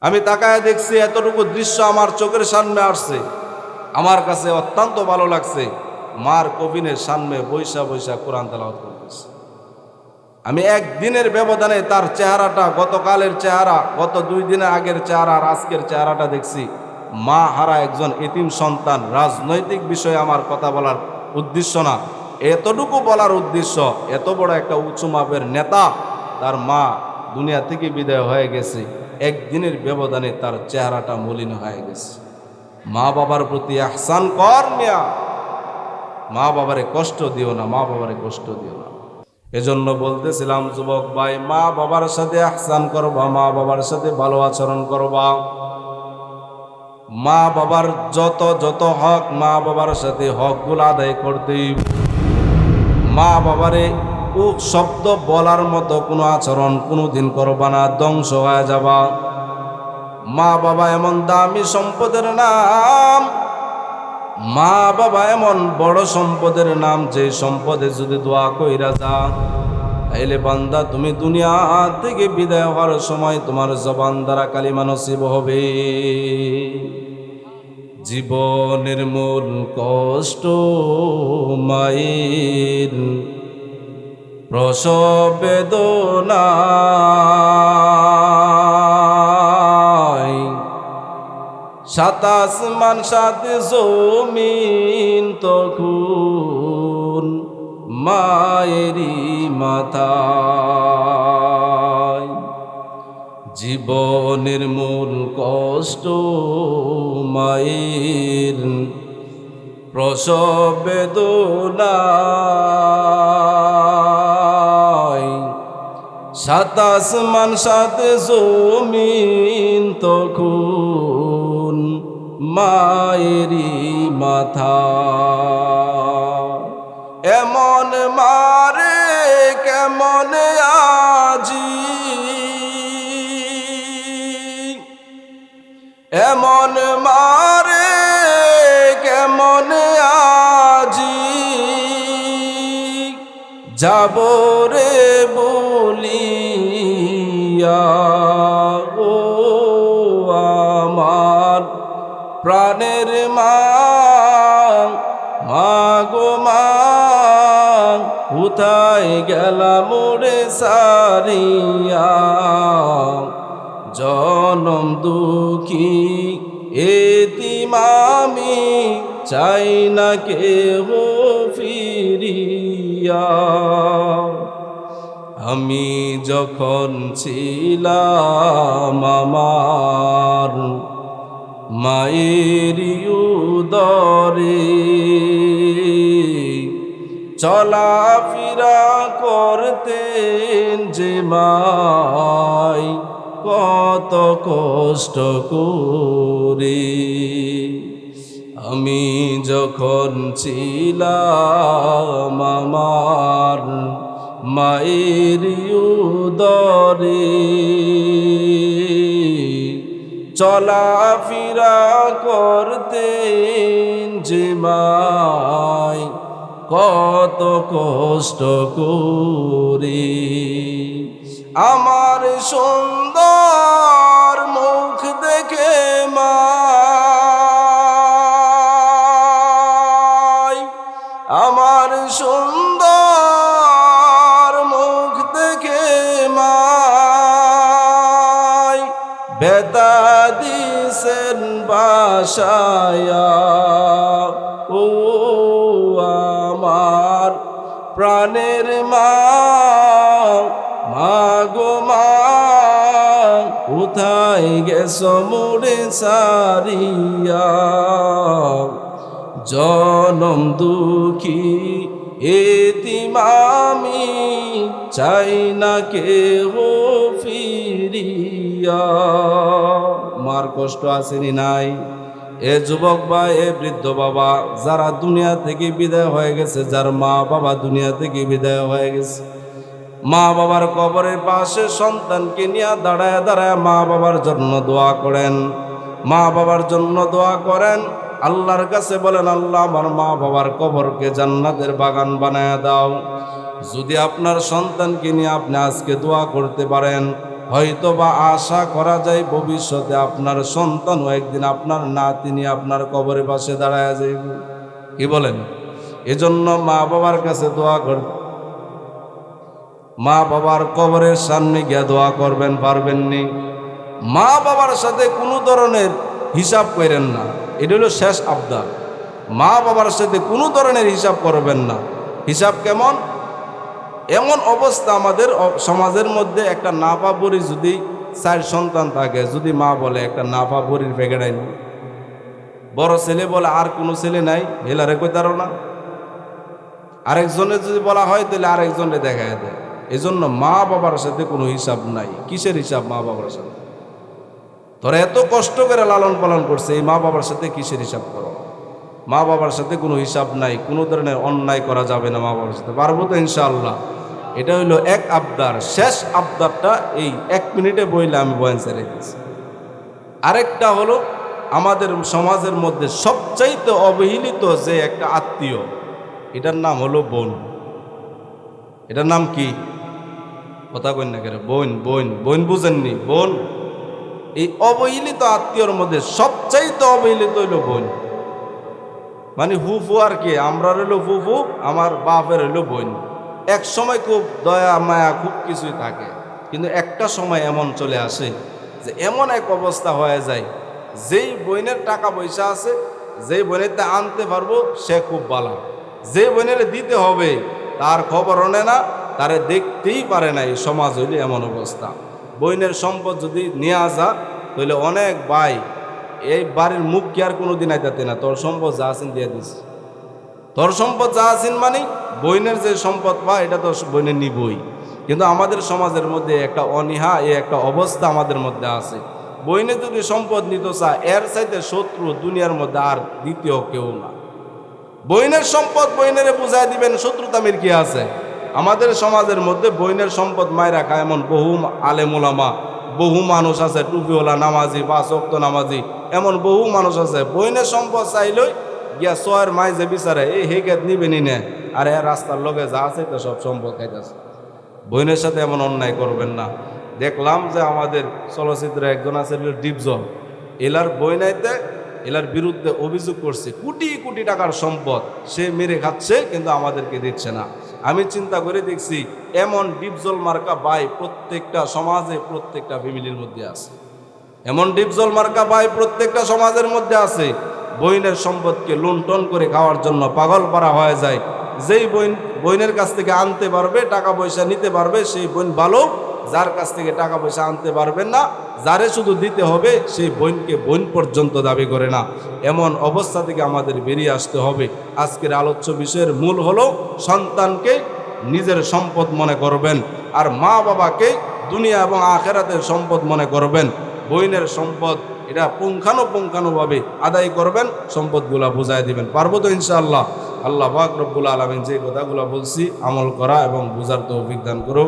আমি তাকায় দেখছি এতটুকু দৃশ্য আমার চোখের সামনে আসছে, আমার কাছে অত্যন্ত ভালো লাগছে। মার কবিনের সামনে বৈশা বৈশা কোরআন তেলাওয়াত করতেছে। আমি একদিনের ব্যবধানে তার চেহারাটা, গতকালের চেহারা, গত 2 দিনের আগের চেহারা আর আজকের চেহারাটা দেখছি। মা হারা একজন এতিম সন্তান। রাজনৈতিক বিষয়ে আমার কথা বলার উদ্দেশ্য না, এতটুকু বলার উদ্দেশ্য, এত বড় একটা উঁচু মাপের নেতা, তার মা দুনিয়া থেকে বিদায় হয়ে গেছে, একদিনের ব্যবধানে তার চেহারাটা মলিন হয়ে গেছে। মা বাবার প্রতি ইহসান কর মিয়া, মা বাবারে কষ্ট দিও না, মা বাবারে কষ্ট দিও না। এজন্য বলতেছিলাম যুবক ভাই, মা বাবার সাথে ইহসান করবা, মা বাবার সাথে ভালো আচরণ করবা। মা বাবার যত যত হক, মা বাবার সাথে হকগুলো আদায় করতেই। মা বাবারে ও শব্দ বলার মতো কোনো আচরণ কোনোদিন করবা না, ধ্বংস হয়ে যাবা। মা বাবা এমন দামি সম্পদের নাম, মা বাবা এমন বড় সম্পদের নাম, যে সম্পদে যদি দোয়া কইরা যা, তাইলে বান্দা তুমি দুনিয়া থেকে বিদায় হওয়ার সময় তোমার জবান দ্বারা কালিমা নসিব হবে। জীবনের মূল কষ্ট মায়ের প্রসব বেদনা, সাত আসমান সাত জমিন তখন মায়েরই মাথায়। জীবনের মূল কষ্ট মায়ের প্রসব বেদনায়, সাত আসমান সাত জমিন তখন মায়েরই মাথা। এমন মারে কেমন আজি, এমন মারে কেমন আজি, যাব রে বলিয়া ও আমার প্রাণের মা, মা গো মা, কোথায় গেলাম মোরে সারিয়া। জনম দুঃখী এতিম আমি, চাই না কেহ ফিরিয়া। আমি যখন ছিলাম আমার মায়ের উদরে, চলাফেরা করতেন যে মাই কত কষ্ট করে। আমি যখন ছিলাম আমার মায়ের উদরে, চলাফেরা করতেন যে মাই কত কষ্ট করে। আমার সুন্দর মুখ দেখে মাই, আমার সুন্দর মুখ দেখে মাই, বেতা দিছেন বাসায়া। ও আমার প্রাণের মা, মা গো মা, কোথায় গেছো মোরে সারিয়া। জনম দুঃখী এতিম আমি, চাই না কেহ ফিরিয়া। মার কষ্ট আসেনি নাই? এ যুবক বা এ বৃদ্ধ বাবা, যারা দুনিয়া থেকে বিদায় হয়ে গেছে, যার মা বাবা দুনিয়া থেকে বিদায় হয়ে গেছে, মা বাবার কবরের পাশে সন্তানকে নিয়ে দাঁড়ায় দাঁড়ায় মা বাবার জন্য দোয়া করেন, মা বাবার জন্য দোয়া করেন। আল্লাহর কাছে বলেন, আল্লাহ আমার মা বাবার কবরকে জান্নাতের বাগান বানায় দাও। যদি আপনার সন্তানকে নিয়ে আপনি আজকে দোয়া করতে পারেন, হয়তো বা আশা করা যায় ভবিষ্যতে আপনার সন্তানও একদিন আপনার নাতিনি আপনার কবরের পাশে দাঁড়ায় যাইব। কি বলেন? এজন্য মা বাবার কাছে দোয়া কর, মা বাবার কবরের সামনে গিয়ে দোয়া করবেন, পারবেননি? মা বাবার সাথে কোনো ধরনের হিসাব করেন না, এটা হলো শেষ আবদার। মা বাবার সাথে কোনো ধরনের হিসাব করবেন না। হিসাব কেমন? এমন অবস্থা আমাদের সমাজের মধ্যে, একটা নাফা বুড়ি যদি 4 সন্তান থাকে, যদি মা বলে একটা নাফা বুড়ির প্যাকেট আইন, বড় ছেলে বলে আর কোনো ছেলে নাই, হেলারে কই তারও না, আরেকজনের যদি বলা হয় তাহলে আরেকজনের দেখায় দেয়। এই জন্য মা বাবার সাথে কোনো হিসাব নাই। কিসের হিসাব মা বাবার সাথে? তোরা এত কষ্ট করে লালন পালন করছে, এই মা বাবার সাথে কিসের হিসাব করো? মা বাবার সাথে কোনো হিসাব নাই, কোনো ধরনের অন্যায় করা যাবে না মা বাবার সাথে। পারবো তো ইনশাআল্লাহ? এটা হইল এক আবদার। শেষ আবদারটা এই 1 মিনিটে বইলে আমি বয়ান ছেড়ে দিচ্ছি। আরেকটা হলো, আমাদের সমাজের মধ্যে সবচাইতে অবহেলিত যে একটা আত্মীয়, এটার নাম হলো বোন। এটার নাম কি? কথা কই না কেন? বোন। বোন বোন বুঝেননি? বোন। এই অবহেলিত আত্মীয়র মধ্যে সবচাইতে অবহেলিত হইল বোন। মানে ফুফু আর কি, আমরা রইল ফুফু, আমার বাপের হইল বোন। এক সময় খুব দয়া মায়া খুব কিছুই থাকে, কিন্তু একটা সময় এমন চলে আসে যে এমন এক অবস্থা হয়ে যায়, যেই বোনের টাকা পয়সা আছে, যেই বোনের আনতে পারবো সে খুব ভালো, যে বোনের দিতে হবে তার খবর নেয় না, তারে দেখতেই পারে না। এই সমাজ হইলে এমন অবস্থা। বোনের সম্পদ যদি নিয়ে আসা, তাহলে অনেক ভাই এই বাড়ির মুখ কি আর কোনোদিন আইতাতে না, তোর সম্পদ যা আছেন দিয়ে দিস, তোর সম্পদ যা আছেন, মানে বইনের যে সম্পদ পা এটা তো বইনের নিবই। কিন্তু আমাদের সমাজের মধ্যে একটা অনীহা, একটা অবস্থা আমাদের মধ্যে আছে। বইনে যদি সম্পদ নিত চা, এর চাইতে শত্রু দুনিয়ার মধ্যে আর দ্বিতীয় কেউ না। বইনের সম্পদ বইনেরে বুঝাই দিবেন, শত্রুতামির কি আছে? আমাদের সমাজের মধ্যে বইনের সম্পদ মায়েরা খায় এমন বহু আলেম ওলামা, বহু মানুষ আছে, টুপিওয়ালা নামাজি, 5 ওয়াক্ত নামাজি, এমন বহু মানুষ আছে। বইনের সম্পদ চাইলই গিয়া সোয়ের মাই যে বিচারে এই হেকেত নিবে নি নে, আর এর রাস্তার লগে যা আছে তো সব সম্পদ খাইতেছে। বইনের সাথে এমন অন্যায় করবেন না। দেখলাম যে আমাদের চলচ্চিত্রে একজন আছে ডিপজল, এলার বইনাইতে এলার বিরুদ্ধে অভিযোগ করছে, কোটি কোটি টাকার সম্পদ সে মেরে খাচ্ছে, কিন্তু আমাদেরকে দিচ্ছে না। আমি চিন্তা করে দেখছি, এমন ডিপজল মার্কা ভাই প্রত্যেকটা সমাজে, প্রত্যেকটা ফ্যামিলির মধ্যে আছে। এমন ডিপজল মার্কা ভাই প্রত্যেকটা সমাজের মধ্যে আছে। বইনের সম্পদকে লুণ্ঠন করে খাওয়ার জন্য পাগল পারা হয়ে যায়। যেই বইনের কাছ থেকে আনতে পারবে, টাকা পয়সা নিতে পারবে, সেই বোন ভালো। যার কাছ থেকে টাকা পয়সা আনতে পারবেন না, যারে শুধু দিতে হবে, সেই বোনকে বোন পর্যন্ত দাবি করে না। এমন অবস্থা থেকে আমাদের বেরিয়ে আসতে হবে। আজকের আলোচ্য বিষয়ের মূল হলো, সন্তানকে নিজের সম্পদ মনে করবেন, আর মা বাবাকে দুনিয়া এবং আখেরাতের সম্পদ মনে করবেন। বইনের সম্পদ এটা পুঙ্খানুপুঙ্খানুভাবে আদায় করবেন, সম্পদগুলা বুঝাই দিবেন। পারবো তো ইনশাআল্লাহ? আল্লাহ পাক রব্বুল আলামিন যে কথাগুলো বলছি আমল করা এবং বুঝার তৌফিক দান করুন।